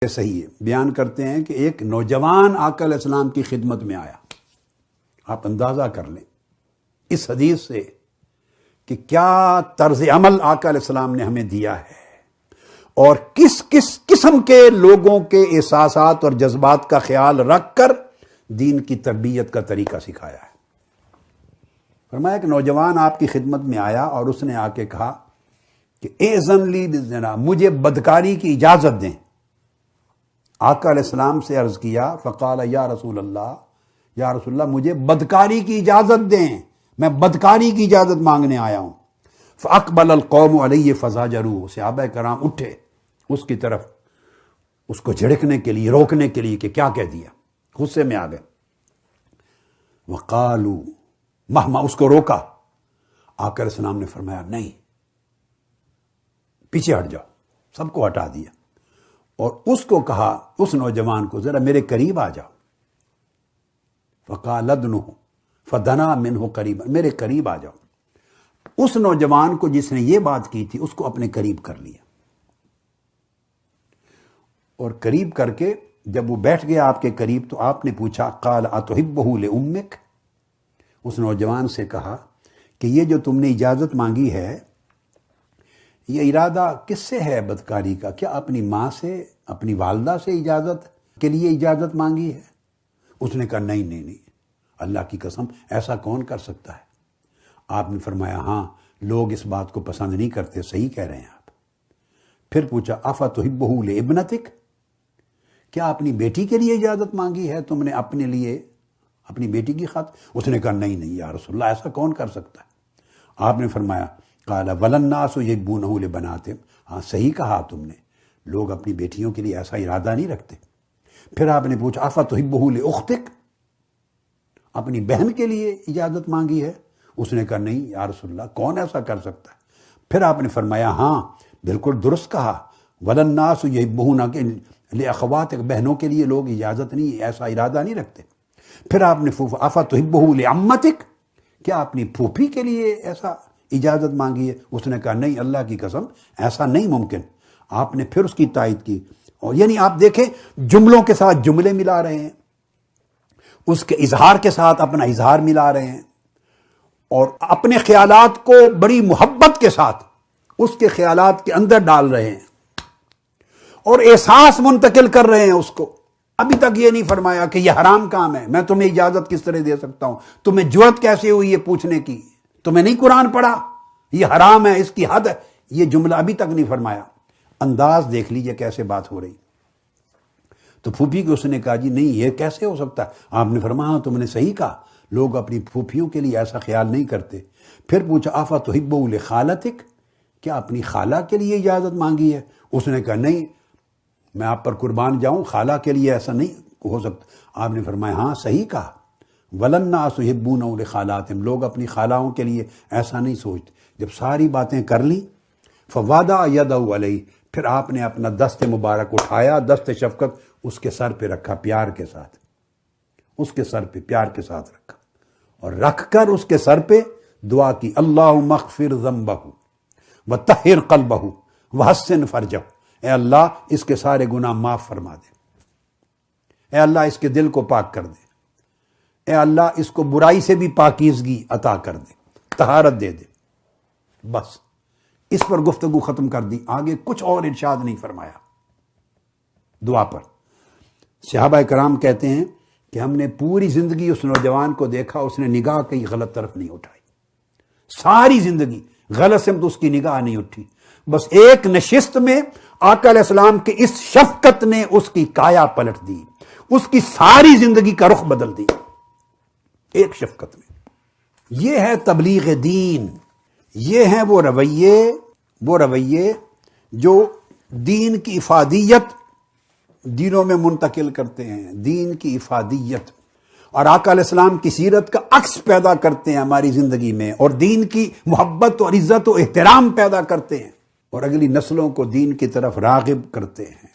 صحیح ہے، بیان کرتے ہیں کہ ایک نوجوان آقا علیہ السلام کی خدمت میں آیا۔ آپ اندازہ کر لیں اس حدیث سے کہ کیا طرز عمل آقا علیہ السلام نے ہمیں دیا ہے اور کس کس قسم کے لوگوں کے احساسات اور جذبات کا خیال رکھ کر دین کی تربیت کا طریقہ سکھایا ہے۔ فرمایا کہ نوجوان آپ کی خدمت میں آیا اور اس نے آ کے کہا کہ اذن لی بالزنا، مجھے بدکاری کی اجازت دیں۔ آقا علیہ السلام سے عرض کیا، فقال یا رسول اللہ مجھے بدکاری کی اجازت دیں، میں بدکاری کی اجازت مانگنے آیا ہوں۔ فاقبل القوم علیہ فزاجروہ، صحابہ کرام اٹھے اس کی طرف، اس کو جھڑکنے کے لیے، روکنے کے لیے کہ کیا کہہ دیا، غصے میں آ گئے۔ وقالوا مہما، اس کو روکا۔ آقا علیہ السلام نے فرمایا نہیں، پیچھے ہٹ جاؤ، سب کو ہٹا دیا اور اس کو کہا، اس نوجوان کو، ذرا میرے قریب آ جاؤ۔ فقال ادنہ فدنا منہ قریبا، میرے قریب آ جاؤ۔ اس نوجوان کو جس نے یہ بات کی تھی اس کو اپنے قریب کر لیا اور قریب کر کے جب وہ بیٹھ گیا آپ کے قریب تو آپ نے پوچھا، قال اتحبہ لامک، اس نوجوان سے کہا کہ یہ جو تم نے اجازت مانگی ہے، یہ ارادہ کس سے ہے بدکاری کا؟ کیا اپنی ماں سے، اپنی والدہ سے اجازت کے لیے اجازت مانگی ہے؟ اس نے کہا نہیں، اللہ کی قسم ایسا کون کر سکتا ہے؟ آپ نے فرمایا ہاں، لوگ اس بات کو پسند نہیں کرتے، صحیح کہہ رہے ہیں آپ۔ پھر پوچھا افتحبہ لابنتک، کیا اپنی بیٹی کے لیے اجازت مانگی ہے تم نے اپنے لیے، اپنی بیٹی کی خاطر؟ اس نے کہا نہیں یا رسول اللہ، ایسا کون کر سکتا ہے؟ آپ نے فرمایا قال وللناس یحبونہ لبناتہم، ہاں صحیح کہا تم نے، لوگ اپنی بیٹیوں کے لیے ایسا ارادہ نہیں رکھتے۔ پھر آپ نے پوچھا افتحبہ لاختک، اپنی بہن کے لیے اجازت مانگی ہے؟ اس نے کہا نہیں یا رسول اللہ، کون ایسا کر سکتا ہے؟ پھر آپ نے فرمایا ہاں بالکل درست کہا، وللناس یحبون لاخواتک، بہنوں کے لیے لوگ اجازت نہیں، ایسا ارادہ نہیں رکھتے۔ پھر آپ نے افتحبہ لعمتک، کیا اپنی پھوپھی کے لیے ایسا اجازت مانگی ہے؟ اس نے کہا نہیں، اللہ کی قسم ایسا نہیں ممکن۔ آپ نے پھر اس کی تائید کی، اور یعنی آپ دیکھیں جملوں کے ساتھ جملے ملا رہے ہیں، اس کے اظہار کے ساتھ اپنا اظہار ملا رہے ہیں، اور اپنے خیالات کو بڑی محبت کے ساتھ اس کے خیالات کے اندر ڈال رہے ہیں اور احساس منتقل کر رہے ہیں اس کو۔ ابھی تک یہ نہیں فرمایا کہ یہ حرام کام ہے، میں تمہیں اجازت کس طرح دے سکتا ہوں، تمہیں جرأت کیسے ہوئی یہ پوچھنے کی، تمہیں نہیں قرآن پڑھا، یہ حرام ہے، اس کی حد ہے، یہ جملہ ابھی تک نہیں فرمایا۔ انداز دیکھ لیجئے کیسے بات ہو رہی۔ تو پھوپھی کو اس نے کہا جی نہیں، یہ کیسے ہو سکتا ہے؟ آپ نے فرمایا تم نے صحیح کہا، لوگ اپنی پھوپھیوں کے لیے ایسا خیال نہیں کرتے۔ پھر پوچھا افتحبہ لخالتک، کیا اپنی خالہ کے لیے اجازت مانگی ہے؟ اس نے کہا نہیں، میں آپ پر قربان جاؤں، خالہ کے لیے ایسا نہیں ہو سکتا۔ آپ نے فرمایا ہاں صحیح کہا، وللناس یحبون لخالاتہم، لوگ اپنی خالہوں کے لیے ایسا نہیں سوچتے۔ جب ساری باتیں کر لی، فوضع یدہ علیہ، پھر آپ نے اپنا دست مبارک اٹھایا، دست شفقت اس کے سر پہ رکھا، پیار کے ساتھ اس کے سر پہ پیار کے ساتھ رکھا، اور رکھ کر اس کے سر پہ دعا کی، اللہم اغفر ذنبہ وطہر قلبہ وحسن فرجہ، اے اللہ اس کے سارے گناہ معاف فرما دے، اے اللہ اس کے دل کو پاک کر دے، اے اللہ اس کو برائی سے بھی پاکیزگی عطا کر دے، طہارت دے دے۔ بس اس پر گفتگو ختم کر دی، آگے کچھ اور ارشاد نہیں فرمایا دعا پر۔ صحابہ کرام کہتے ہیں کہ ہم نے پوری زندگی اس نوجوان کو دیکھا، اس نے نگاہ کہیں غلط طرف نہیں اٹھائی، ساری زندگی غلط سمت اس کی نگاہ نہیں اٹھی۔ بس ایک نشست میں آقا علیہ السلام کی اس شفقت نے اس کی کایا پلٹ دی، اس کی ساری زندگی کا رخ بدل دی، ایک شفقت میں۔ یہ ہے تبلیغ دین، یہ ہیں وہ رویے جو دین کی افادیت دینوں میں منتقل کرتے ہیں، دین کی افادیت، اور آقا علیہ السلام کی سیرت کا عکس پیدا کرتے ہیں ہماری زندگی میں، اور دین کی محبت اور عزت و احترام پیدا کرتے ہیں، اور اگلی نسلوں کو دین کی طرف راغب کرتے ہیں۔